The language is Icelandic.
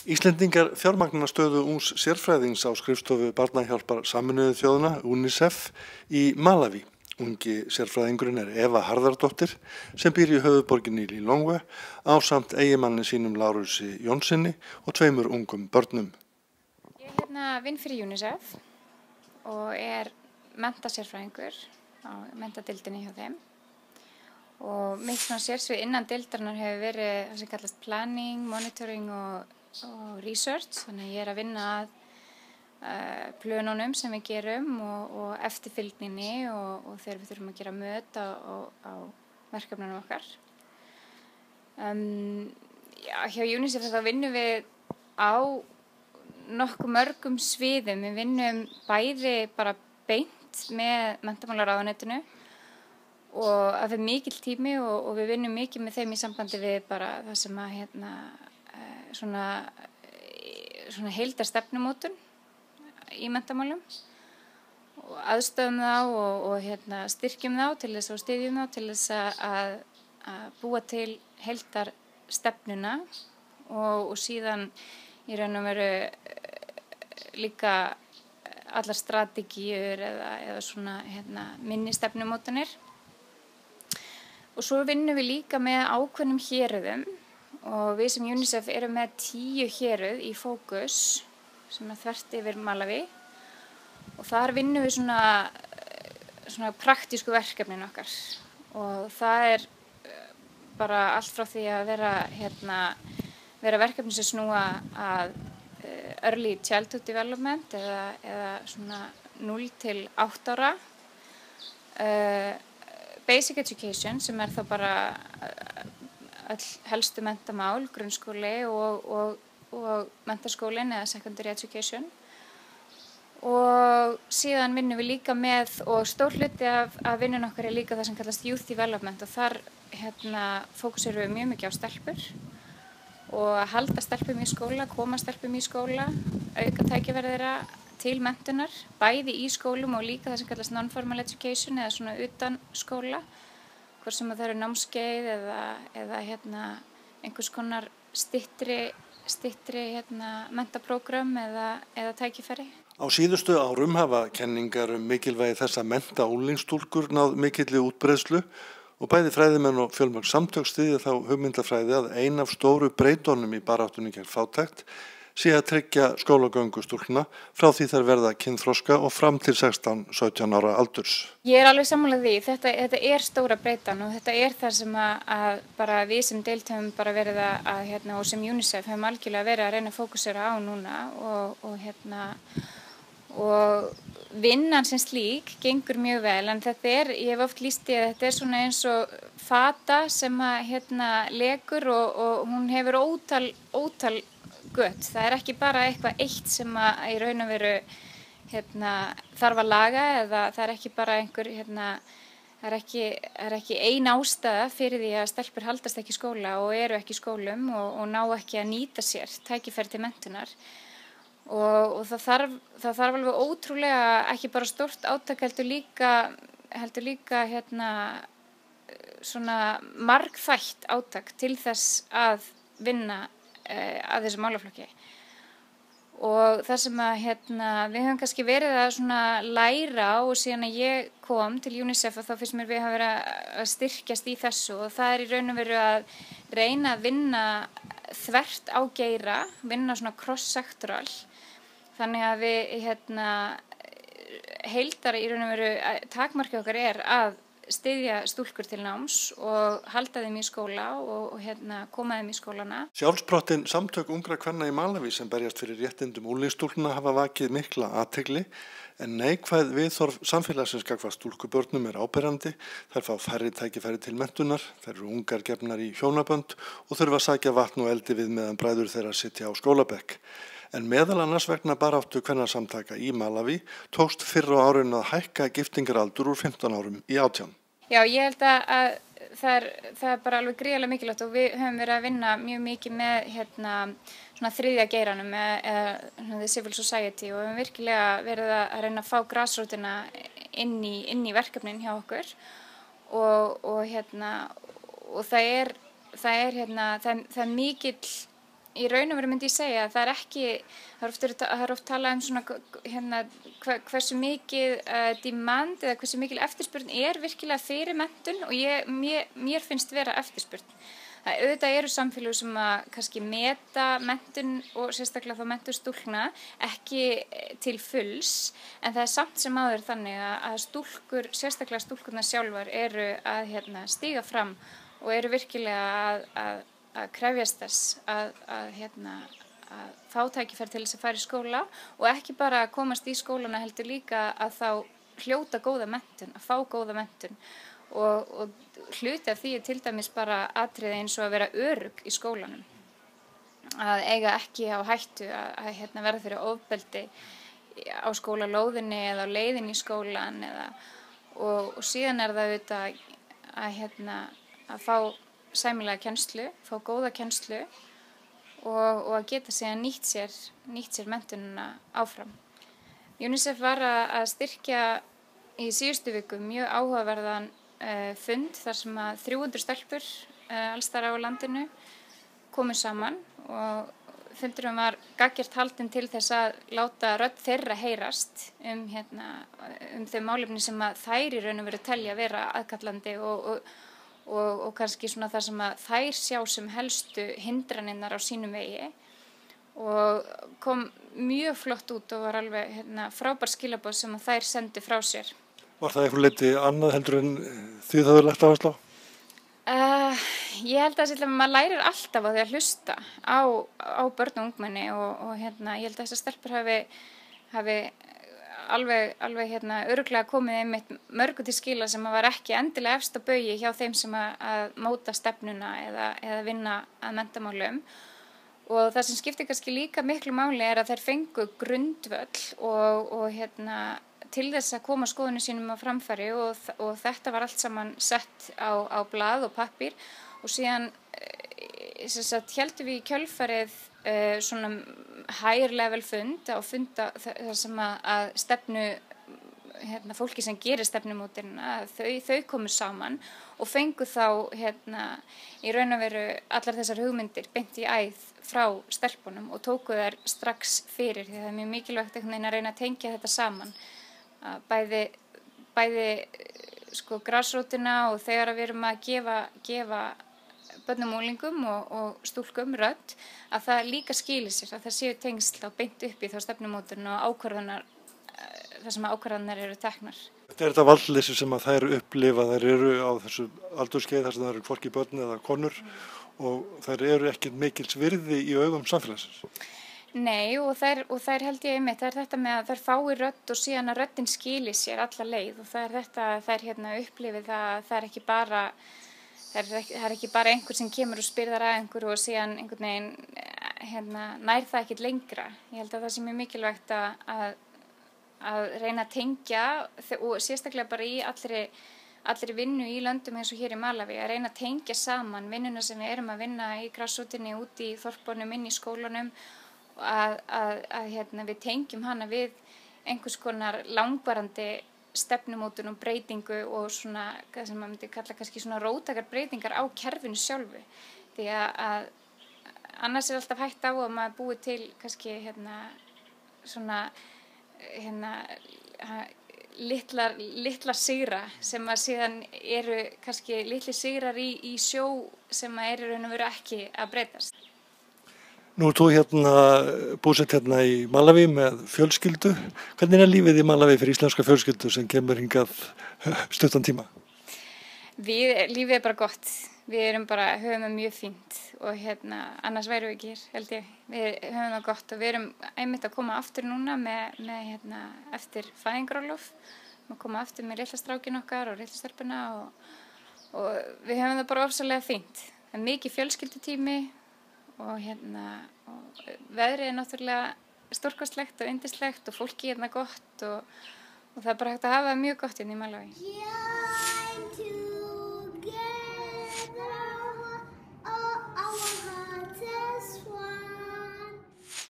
Íslendingar fjármagna stöðu ungs sérfræðings á skrifstofu Barnahjálpar Sameinuðu þjóðanna, UNICEF, í Malaví. Ungi sérfræðingurinn Eva Harðardóttir sem býr í höfuðborginni Lilongwe ásamt eiginmanni sínum Lárusi Jónssoni og 2 ungum börnum. Ég vinn fyrir UNICEF og menntasérfræðingur á menntadeildinni hjá þeim. Og mitt sérsvið innan deildarinnar hefur verið það sem kallast planning, monitoring og research. Þannig að ég að vinna að plönunum sem við gerum og eftirfylgninni og þegar við þurfum að gera möt á verkefnunum okkar. Hjá UNICEF þá vinnum við á nokkuð mörgum sviðum. Við vinnum bæði bara beint með menntamálaráðuneytinu og það er mikill tími og við vinnum mikið með þeim í sambandi við bara það sem að svona heildarstefnumótun í menntamálum og aðstöðum þá og styrkjum þá til þess og styðjum þá til þess að búa til heildarstefnuna og síðan í raun og veru líka allar strategíur eða svona minni stefnumótanir. Og svo vinnum við líka með ákveðnum héruðum og við sem UNICEF erum með 10 héruð í fókus sem þvert yfir Malaví og þar vinnum við svona praktísku verkefnin okkar og það bara allt frá því að vera verkefni sem snúa að early childhood development eða svona 0 til 8 ára basic education sem þá bara öll helstu menntamál, grunnskóli og menntaskólinn eða secondary education. Og síðan vinnum við líka með, og stór hluti af vinnun okkar líka það sem kallast youth development og þar fókuserum við mjög mikið á stelpur og að halda stelpum í skóla, koma stelpum í skóla, auka tækifæri þeirra til menntunar, bæði í skólum og líka það sem kallast non-formal education eða svona utan skóla, hvort sem það eru námskeið eða einhvers konar styttri mentaprógram eða tækifæri. Á síðustu árum hafa kenningar mikilvægi þess að mennta unglingsstúlkur náð mikilli útbreiðslu og bæði fræðimenn og fjölmörg samtök styðja þá hugmyndafræði að ein af stóru breytunum í baráttunni gegn fátækt sé að tryggja skólagöngu stúlkna frá því þær verða kynþroska og fram til 16-17 ára aldurs. Ég alveg sammála því. Þetta stóra breytan og þetta það sem að bara við sem deild höfum bara verið að og sem UNICEF höfum algjörlega verið að reyna að fókusera á núna og vinnan sem slík gengur mjög vel en ég hef oft lýst í að þetta svona eins og fata sem að lekur og hún hefur ótal gött. Það ekki bara eitthvað eitt sem að í raun og veru þarf að laga eða það ekki bara einhver það ekki ein ástæða fyrir því að stelpur haldast ekki í skóla og eru ekki í skólum og ná ekki að nýta sér tækifæri til menntunar og það þarf alveg ótrúlega ekki bara stórt átak heldur líka svona margþætt átak til þess að vinna að þessu málaflokki og það sem að við höfum kannski verið að svona læra og síðan að ég kom til UNICEF og þá finnst mér við hafa verið að styrkjast í þessu og það í raun og veru að reyna að vinna þvert á geira, vinna svona cross-sectoral þannig að við heildar í raun og veru takmarkið okkar að styðja stúlkur til náms og halda þeim í skóla og koma þeim í skólana. Sjálfsprottin samtök ungra kvenna í Malaví sem berjast fyrir réttindum unglingsstúlkna hafa vakið mikla athygli en neikvæð viðhorf samfélagsins gagnvart stúlkubörnum áberandi. Þær fá færri tækifæri til menntunar, þær eru ungar gefnar í hjónabönd og þurfa að sækja vatn og eldi við meðan bræður þeirra sitja á skólabekk. En meðal annars vegna baráttu kvennasamtaka í Malaví tókst fyrr á árinu að hækka giftingaraldur úr 15 árum í 18. Já, ég held að það bara alveg gríðarlega mikilvægt og við höfum verið að vinna mjög mikið með svona þriðja geiranum eða the civil society og við höfum virkilega verið að reyna að fá grasrótina inn í verkefnin hjá okkur og það er mikill í raun og veru myndi ég segja að það er oft talað um svona hversu mikið demand eða hversu mikil eftirspurn virkilega fyrir menntun og mér finnst vera eftirspurn. Það auðvitað eru samfélög sem að kannski meta menntun og sérstaklega þá menntun stúlkna ekki til fulls en það er samt sem áður þannig að stúlkur, sérstaklega stúlkurnar sjálfar eru að stíga fram og eru virkilega að krefjast þess að fá tækifæri til þess að fara í skóla og ekki bara að komast í skólana heldur líka að þá hljóta góða menntun, að fá góða menntun og hluti af því til dæmis bara atriði eins og að vera örugg í skólanum. Að eiga ekki á hættu að verða fyrir ofbeldi á skólalóðinni eða á leiðinni í skólan og síðan er það auðvitað að fá sæmilega kennslu, fá góða kennslu og að geta síðan nýtt sér menntunina áfram. UNICEF var að styrkja í síðustu viku mjög áhugaverðan fund þar sem að 300 stelpur alls staðar á landinu komu saman og fundurinn var gagngert haldinn til þess að láta rödd þeirra heyrast þau málefni sem að þær í raun og veru telja vera aðkallandi og kannski svona það sem að þær sjá sem helstu hindranirnar á sínum vegi og kom mjög flott út og var alveg frábær skilaboð sem að þær sendu frá sér. Var það eitthvað leyti annað heldur en því það er lagt áherslu á? Ég held að maður lærir alltaf á því að hlusta á börn og ungmenni og ég held að þessar stelpur hafi alveg örugglega komið einmitt mörgu til skila sem var ekki endilega efst á baugi hjá þeim sem að móta stefnuna eða vinna að menntamálum. Og það sem skiptir kannski líka miklu máli er að þær fengu grundvöll og til þess að koma skoðunum sínum á framfæri og þetta var allt saman sett á blað og pappír og síðan héldum við í kjölfarið svona higher level fund þar sem að stefnu fólki sem gerir stefnumótunina þau komu saman og fengu þá í raun og veru allar þessar hugmyndir beint í æð frá stelpunum og tóku þær strax fyrir því það er mjög mikilvægt að reyna að tengja þetta saman bæði grasrótina og þegar við erum að gefa börnum og unglingum og stúlkum rödd að það líka skili sér að það séu tengsl á beint upp í þá stefnumótun og ákvarðanar þar sem ákvarðanir eru teknar. Þetta er þetta valdleysi sem að þær upplifa, þær eru á þessu aldurskeið þar sem það eru hvorki börn eða konur og þær eru ekkert mikils virði í augum samfélagsins. Nei og þær held ég einmitt, það er þetta með að þær fái rödd og síðan að röddin skili sér alla leið og það er þetta að þær upplifi það er ekki bara einhver sem kemur og spyrðar að einhverju og síðan einhvern veginn nær það ekkert lengra. Ég held að það sé mjög mikilvægt að reyna að tengja og sérstaklega bara í allri vinnu í löndum eins og hér í Malaví að reyna að tengja saman vinnuna sem við erum að vinna í grassrútinni úti í þorpunum, inn í skólanum að við tengjum hana við einhvers konar langvarandi stefnumótun og breytingu og svona, hvað sem maður myndi kalla kannski svona róttækar breytingar á kerfinu sjálfu. Því að annars er alltaf hætt á að maður búi til kannski svona litla sigra sem að síðan eru kannski litli sigrar í sjó sem að eru raun og veru ekki að breytast. Nú ert þú búsett í Malaví með fjölskyldu. Hvernig er lífið í Malaví fyrir íslenska fjölskyldu sem kemur hingað stuttan tíma? Lífið er bara gott. Við höfum það mjög fínt og annars værum við ekki hér, held ég. Við höfum það gott og við erum einmitt að koma aftur núna með eftir fæðingarorlof. Við koma aftur með litla strákin okkar og litla stelpuna og við höfum það bara ofsalega fínt. Það er mikið fjölskyldutími og veðrið er náttúrulega stórkostlegt og yndislegt og fólki gott og það er bara hægt að hafa mjög gott í Malaví.